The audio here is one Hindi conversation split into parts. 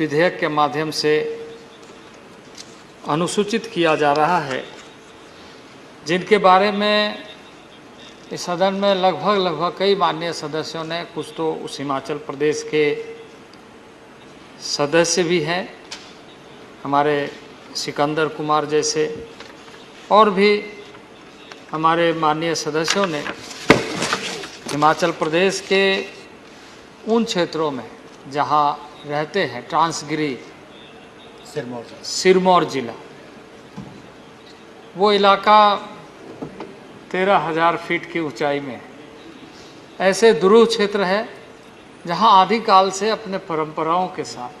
विधेयक के माध्यम से अनुसूचित किया जा रहा है, जिनके बारे में इस सदन में लगभग कई माननीय सदस्यों ने, कुछ तो उस हिमाचल प्रदेश के सदस्य भी हैं, हमारे सिकंदर कुमार जैसे, और भी हमारे माननीय सदस्यों ने हिमाचल प्रदेश के उन क्षेत्रों में जहां रहते हैं, ट्रांसगिरी सिरमौर जिला, वो इलाका 13,000 फीट की ऊंचाई में है। ऐसे दुरूह क्षेत्र है जहां आदिकाल से अपने परंपराओं के साथ,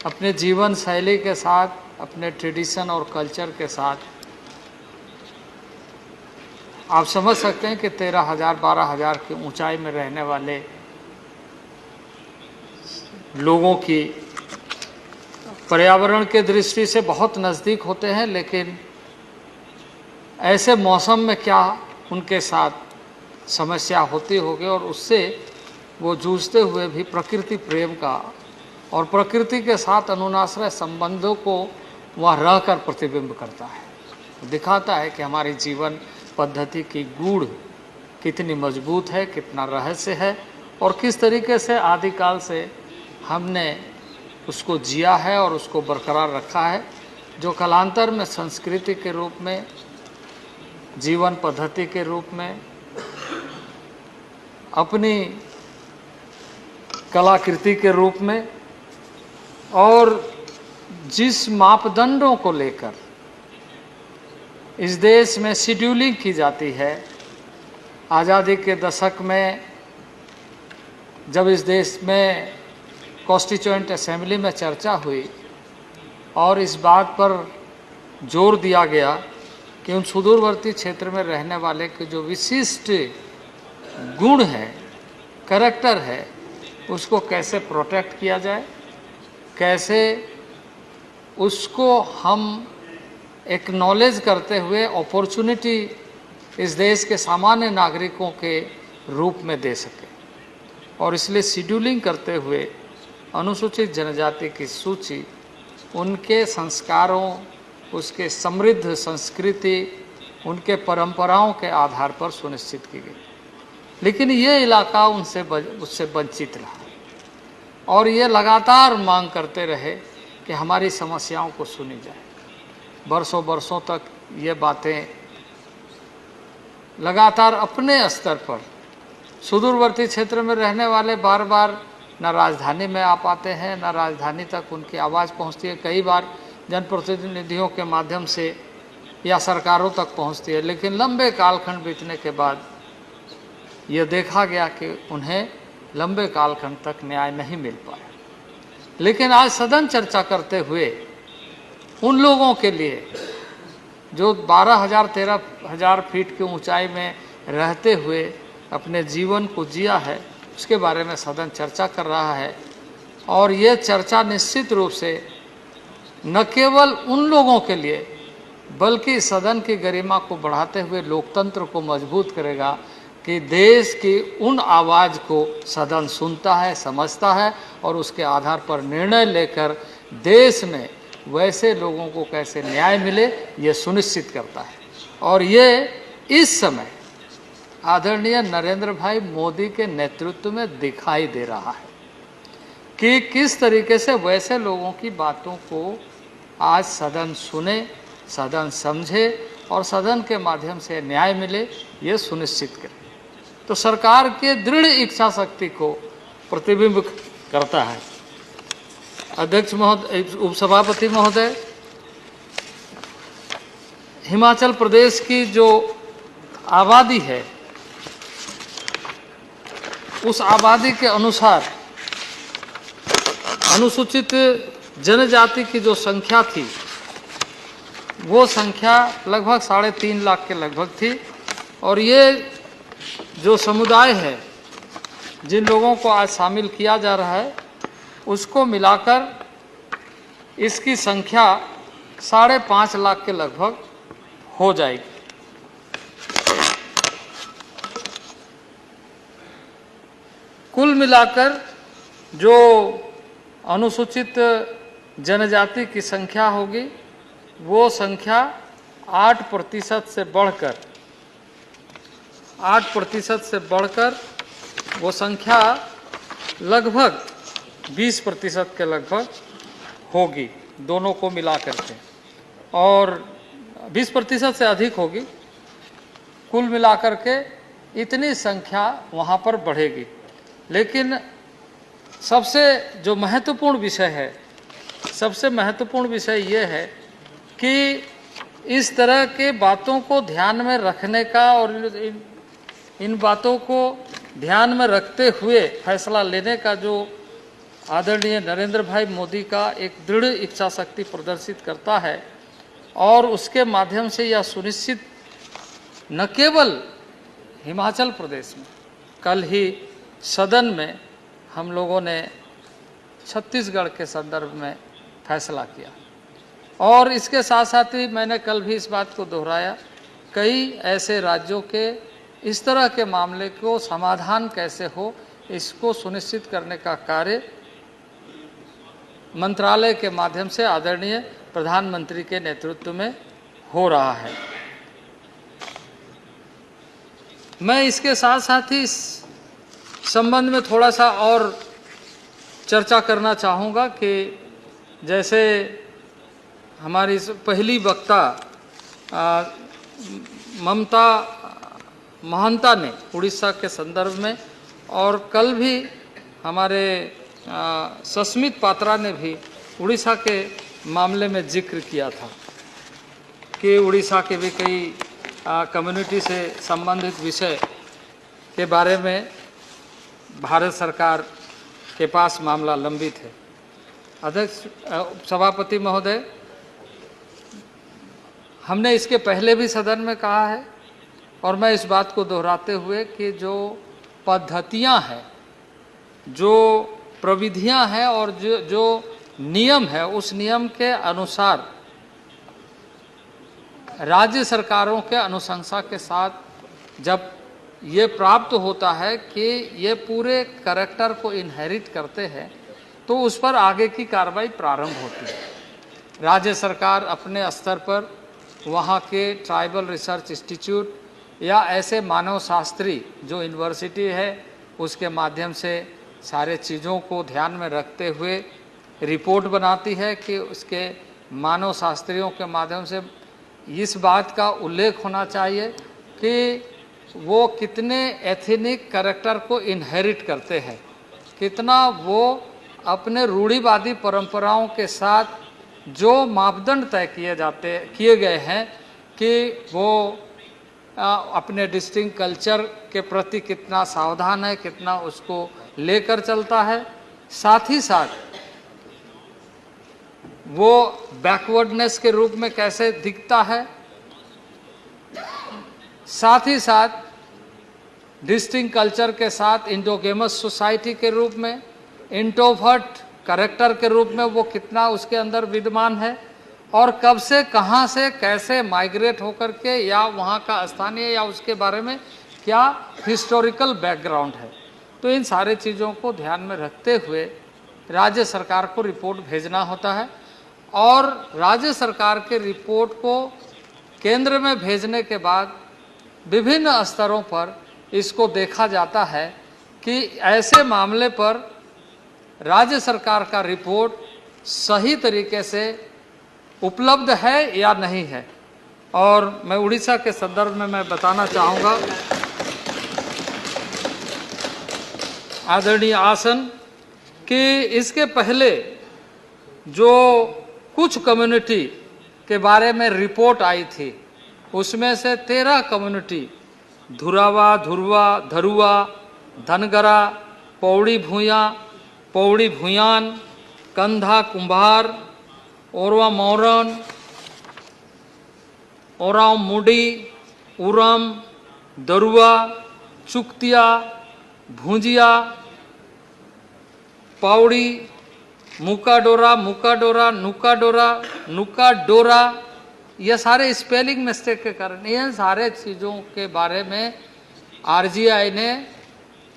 अपने जीवन शैली के साथ, अपने ट्रेडिशन और कल्चर के साथ आप समझ सकते हैं कि 13,000 12,000 की ऊंचाई में रहने वाले लोगों की पर्यावरण के दृष्टि से बहुत नज़दीक होते हैं, लेकिन ऐसे मौसम में क्या उनके साथ समस्या होती होगी और उससे वो जूझते हुए भी प्रकृति प्रेम का और प्रकृति के साथ अनुनाश्रय संबंधों को वह रहकर प्रतिबिंब करता है, दिखाता है कि हमारी जीवन पद्धति की गूढ़ कितनी मजबूत है, कितना रहस्य है और किस तरीके से आदिकाल से हमने उसको जिया है और उसको बरकरार रखा है, जो कालांतर में संस्कृति के रूप में, जीवन पद्धति के रूप में, अपनी कलाकृति के रूप में और जिस मापदंडों को लेकर इस देश में शेड्यूलिंग की जाती है। आज़ादी के दशक में जब इस देश में कॉन्स्टिट्यूएंट असेंबली में चर्चा हुई और इस बात पर जोर दिया गया कि उन सुदूरवर्ती क्षेत्र में रहने वाले के जो विशिष्ट गुण है, कैरेक्टर है, उसको कैसे प्रोटेक्ट किया जाए, कैसे उसको हम एक्नॉलेज करते हुए अपॉर्चुनिटी इस देश के सामान्य नागरिकों के रूप में दे सके। और इसलिए शेड्यूलिंग करते हुए अनुसूचित जनजाति की सूची उनके संस्कारों, उसके समृद्ध संस्कृति, उनके परंपराओं के आधार पर सुनिश्चित की गई। लेकिन ये इलाका उससे वंचित रहा और ये लगातार मांग करते रहे कि हमारी समस्याओं को सुनी जाए। बरसों तक ये बातें लगातार अपने स्तर पर सुदूरवर्ती क्षेत्र में रहने वाले बार बार न राजधानी में आ पाते हैं, न राजधानी तक उनकी आवाज़ पहुंचती है। कई बार जनप्रतिनिधियों के माध्यम से या सरकारों तक पहुंचती है, लेकिन लंबे कालखंड बीतने के बाद ये देखा गया कि उन्हें लंबे कालखंड तक न्याय नहीं मिल पाया। लेकिन आज सदन चर्चा करते हुए उन लोगों के लिए जो 12,000 13,000 फीट की ऊंचाई में रहते हुए अपने जीवन को जिया है, उसके बारे में सदन चर्चा कर रहा है। और ये चर्चा निश्चित रूप से न केवल उन लोगों के लिए बल्कि सदन की गरिमा को बढ़ाते हुए लोकतंत्र को मजबूत करेगा कि देश की उन आवाज़ को सदन सुनता है, समझता है और उसके आधार पर निर्णय लेकर देश में वैसे लोगों को कैसे न्याय मिले, ये सुनिश्चित करता है। और ये इस समय आदरणीय नरेंद्र भाई मोदी के नेतृत्व में दिखाई दे रहा है कि किस तरीके से वैसे लोगों की बातों को आज सदन सुने, सदन समझे और सदन के माध्यम से न्याय मिले, ये सुनिश्चित करे। तो सरकार के दृढ़ इच्छा शक्ति को प्रतिबिंब करता है। अध्यक्ष महोदय, उपसभापति महोदय, हिमाचल प्रदेश की जो आबादी है उस आबादी के अनुसार अनुसूचित जनजाति की जो संख्या थी वो संख्या लगभग 3.5 लाख के लगभग थी। और ये जो समुदाय है, जिन लोगों को आज शामिल किया जा रहा है, उसको मिलाकर इसकी संख्या 5.5 लाख के लगभग हो जाएगी। कुल मिलाकर जो अनुसूचित जनजाति की संख्या होगी वो संख्या 8% से बढ़कर 8% से बढ़कर वो संख्या लगभग 20% के लगभग होगी, दोनों को मिला करके, और 20% से अधिक होगी। कुल मिलाकर के इतनी संख्या वहाँ पर बढ़ेगी। लेकिन सबसे जो महत्वपूर्ण विषय है, सबसे महत्वपूर्ण विषय ये है कि इस तरह के बातों को ध्यान में रखने का और इन बातों को ध्यान में रखते हुए फैसला लेने का जो आदरणीय नरेंद्र भाई मोदी का एक दृढ़ इच्छा शक्ति प्रदर्शित करता है, और उसके माध्यम से यह सुनिश्चित न केवल हिमाचल प्रदेश में, कल ही सदन में हम लोगों ने छत्तीसगढ़ के संदर्भ में फैसला किया, और इसके साथ साथ ही मैंने कल भी इस बात को दोहराया, कई ऐसे राज्यों के इस तरह के मामले को समाधान कैसे हो, इसको सुनिश्चित करने का कार्य मंत्रालय के माध्यम से आदरणीय प्रधानमंत्री के नेतृत्व में हो रहा है। मैं इसके साथ साथ ही इस संबंध में थोड़ा सा और चर्चा करना चाहूँगा कि जैसे हमारी पहली वक्ता ममता महंता ने उड़ीसा के संदर्भ में, और कल भी हमारे सस्मित पात्रा ने भी उड़ीसा के मामले में जिक्र किया था कि उड़ीसा के भी कई कम्युनिटी से संबंधित विषय के बारे में भारत सरकार के पास मामला लंबित है। अध्यक्ष सभापति महोदय, हमने इसके पहले भी सदन में कहा है, और मैं इस बात को दोहराते हुए कि जो पद्धतियां हैं, जो प्रविधियां हैं और जो नियम है, उस नियम के अनुसार राज्य सरकारों के अनुशंसा के साथ जब ये प्राप्त होता है कि ये पूरे करैक्टर को इनहेरिट करते हैं, तो उस पर आगे की कार्रवाई प्रारंभ होती है। राज्य सरकार अपने स्तर पर वहाँ के ट्राइबल रिसर्च इंस्टीट्यूट या ऐसे मानव शास्त्री जो यूनिवर्सिटी है, उसके माध्यम से सारे चीज़ों को ध्यान में रखते हुए रिपोर्ट बनाती है कि उसके मानव शास्त्रियों के माध्यम से इस बात का उल्लेख होना चाहिए कि वो कितने एथनिक करैक्टर को इनहेरिट करते हैं, कितना वो अपने रूढ़िवादी परंपराओं के साथ जो मापदंड तय किए गए हैं कि वो अपने डिस्टिंक्ट कल्चर के प्रति कितना सावधान है, कितना उसको लेकर चलता है, साथ ही साथ वो बैकवर्डनेस के रूप में कैसे दिखता है, साथ ही साथ डिस्टिंक्ट कल्चर के साथ इंडोगेमस सोसाइटी के रूप में, इंट्रोवर्ट करैक्टर के रूप में वो कितना उसके अंदर विद्यमान है, और कब से कहाँ से कैसे माइग्रेट होकर के, या वहाँ का स्थानीय या उसके बारे में क्या हिस्टोरिकल बैकग्राउंड है। तो इन सारे चीज़ों को ध्यान में रखते हुए राज्य सरकार को रिपोर्ट भेजना होता है, और राज्य सरकार के रिपोर्ट को केंद्र में भेजने के बाद विभिन्न स्तरों पर इसको देखा जाता है कि ऐसे मामले पर राज्य सरकार का रिपोर्ट सही तरीके से उपलब्ध है या नहीं है। और मैं उड़ीसा के संदर्भ में मैं बताना चाहूँगा आदरणीय आसन कि इसके पहले जो कुछ कम्युनिटी के बारे में रिपोर्ट आई थी, उसमें से 13 कम्युनिटी धुरावा, धुरवा, धरुआ, धनगरा, पौड़ी भूयान, कंधा कुंभार, ओरवा मौरन, ओराव मुडी, उरम, दरुआ, चुक्तिया, भूंजिया, पावड़ी, मुकाडोरा, नुकाडोरा, ये सारे स्पेलिंग मिस्टेक के कारण, ये सारे चीज़ों के बारे में आरजीआई ने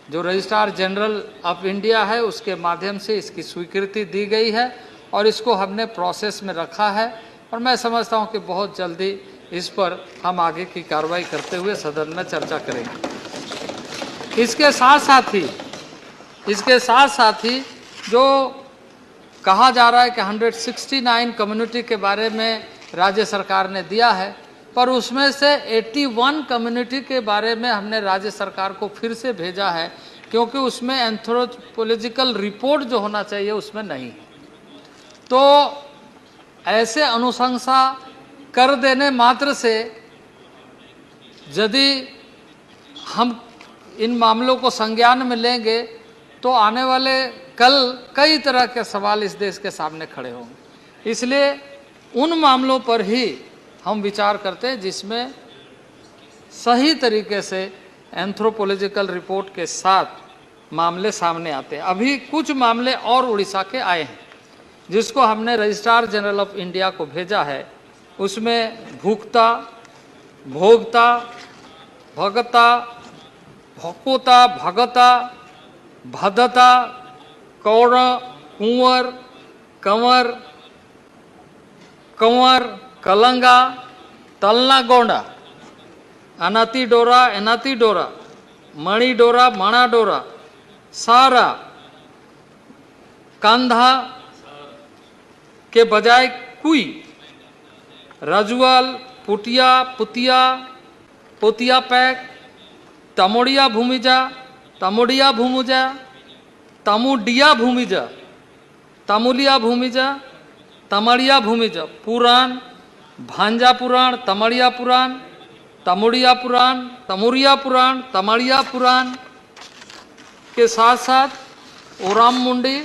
जो रजिस्ट्रार जनरल ऑफ इंडिया है उसके माध्यम से इसकी स्वीकृति दी गई है और इसको हमने प्रोसेस में रखा है और मैं समझता हूं कि बहुत जल्दी इस पर हम आगे की कार्रवाई करते हुए सदन में चर्चा करेंगे। इसके साथ साथ ही जो कहा जा रहा है कि 169 कम्युनिटी के बारे में राज्य सरकार ने दिया है, पर उसमें से 81 कम्युनिटी के बारे में हमने राज्य सरकार को फिर से भेजा है, क्योंकि उसमें एंथ्रोपोलॉजिकल रिपोर्ट जो होना चाहिए उसमें नहीं है। तो ऐसे अनुशंसा कर देने मात्र से यदि हम इन मामलों को संज्ञान में लेंगे तो आने वाले कल कई तरह के सवाल इस देश के सामने खड़े होंगे। इसलिए उन मामलों पर ही हम विचार करते हैं जिसमें सही तरीके से एंथ्रोपोलॉजिकल रिपोर्ट के साथ मामले सामने आते हैं। अभी कुछ मामले और उड़ीसा के आए हैं जिसको हमने रजिस्ट्रार जनरल ऑफ इंडिया को भेजा है। उसमें भुक्ता, भोगता, भगता, भकोता, भगता, भदता, कौर, कुंवर, कंवर, कंवर, कलंगा, तलना गोंडा, अनाती डोरा, एनाती डोरा, मणि डोरा, मणा डोरा, सारा, कांधा के बजाय कुई, रजुअल, पुटिया, पुतिया, पोतिया पैक, तमोड़िया भूमिजा, तमोड़िया भूमुजा, तमुडिया भूमिजा, तमुलिया भूमिजा, तमड़िया भूमिजा, पुराण, भांजा पुराण, तमड़िया पुराण, तमुड़िया पुराण, तमुरिया पुराण, तमड़िया पुराण के साथ साथ ओराम मुंडी,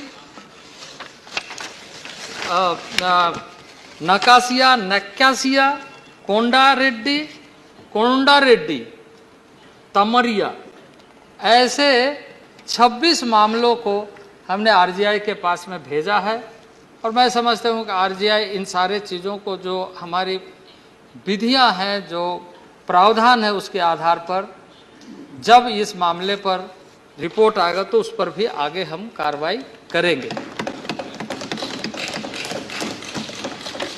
नकासिया, नक्यासिया, कोंडा रेड्डी, तमरिया, ऐसे 26 मामलों को हमने आरजीआई के पास में भेजा है। और मैं समझता हूँ कि आरजीआई इन सारे चीज़ों को, जो हमारी विधियाँ हैं, जो प्रावधान है, उसके आधार पर जब इस मामले पर रिपोर्ट आएगा तो उस पर भी आगे हम कार्रवाई करेंगे।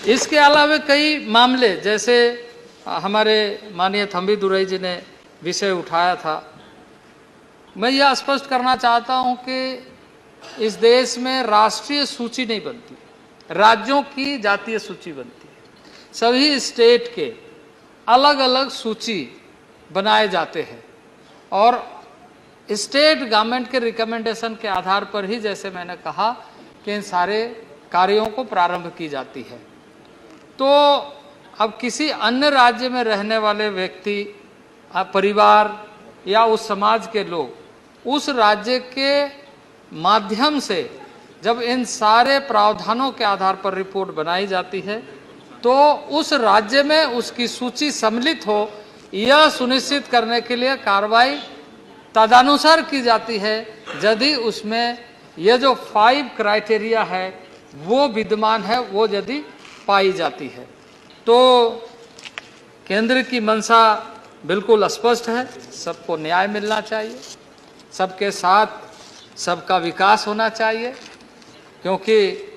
इसके अलावा कई मामले, जैसे हमारे माननीय थंबी दुरई जी ने विषय उठाया था, मैं यह स्पष्ट करना चाहता हूं कि इस देश में राष्ट्रीय सूची नहीं बनती, राज्यों की जातीय सूची बनती है। सभी स्टेट के अलग अलग सूची बनाए जाते हैं और स्टेट गवर्नमेंट के रिकमेंडेशन के आधार पर ही, जैसे मैंने कहा, कि इन सारे कार्यों को प्रारंभ की जाती है। तो अब किसी अन्य राज्य में रहने वाले व्यक्ति, परिवार या उस समाज के लोग उस राज्य के माध्यम से जब इन सारे प्रावधानों के आधार पर रिपोर्ट बनाई जाती है तो उस राज्य में उसकी सूची सम्मिलित हो, यह सुनिश्चित करने के लिए कार्रवाई तदनुसार की जाती है यदि उसमें यह जो 5 क्राइटेरिया है वो विद्यमान है, वो यदि पाई जाती है। तो केंद्र की मंशा बिल्कुल स्पष्ट है, सबको न्याय मिलना चाहिए, सबके साथ सबका विकास होना चाहिए, क्योंकि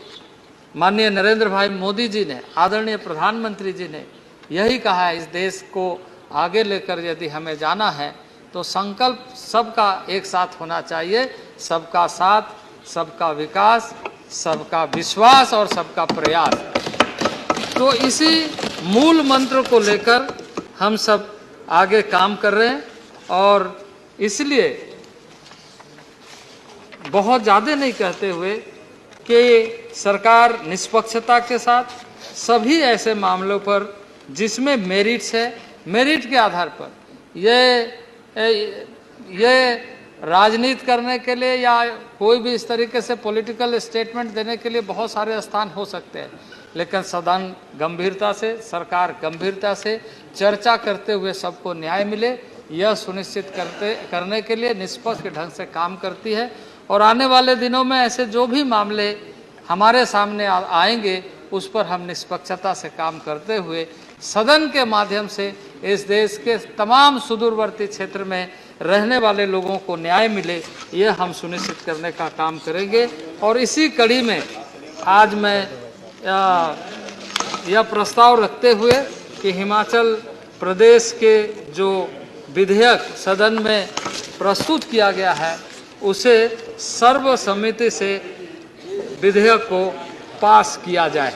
माननीय नरेंद्र भाई मोदी जी ने, आदरणीय प्रधानमंत्री जी ने यही कहा है, इस देश को आगे लेकर यदि हमें जाना है तो संकल्प सबका एक साथ होना चाहिए, सबका साथ, सबका विकास, सबका विश्वास और सबका प्रयास। तो इसी मूल मंत्र को लेकर हम सब आगे काम कर रहे हैं और इसलिए बहुत ज़्यादा नहीं कहते हुए कि सरकार निष्पक्षता के साथ सभी ऐसे मामलों पर जिसमें मेरिट्स है, मेरिट के आधार पर ये राजनीति करने के लिए या कोई भी इस तरीके से पॉलिटिकल स्टेटमेंट देने के लिए बहुत सारे स्थान हो सकते हैं, लेकिन सदन गंभीरता से, सरकार गंभीरता से चर्चा करते हुए सबको न्याय मिले, यह सुनिश्चित करने के लिए निष्पक्ष ढंग से काम करती है। और आने वाले दिनों में ऐसे जो भी मामले हमारे सामने आएंगे उस पर हम निष्पक्षता से काम करते हुए सदन के माध्यम से इस देश के तमाम सुदूरवर्ती क्षेत्र में रहने वाले लोगों को न्याय मिले, ये हम सुनिश्चित करने का काम करेंगे। और इसी कड़ी में आज मैं यह प्रस्ताव रखते हुए कि हिमाचल प्रदेश के जो विधेयक सदन में प्रस्तुत किया गया है उसे सर्वसम्मति से विधेयक को पास किया जाए।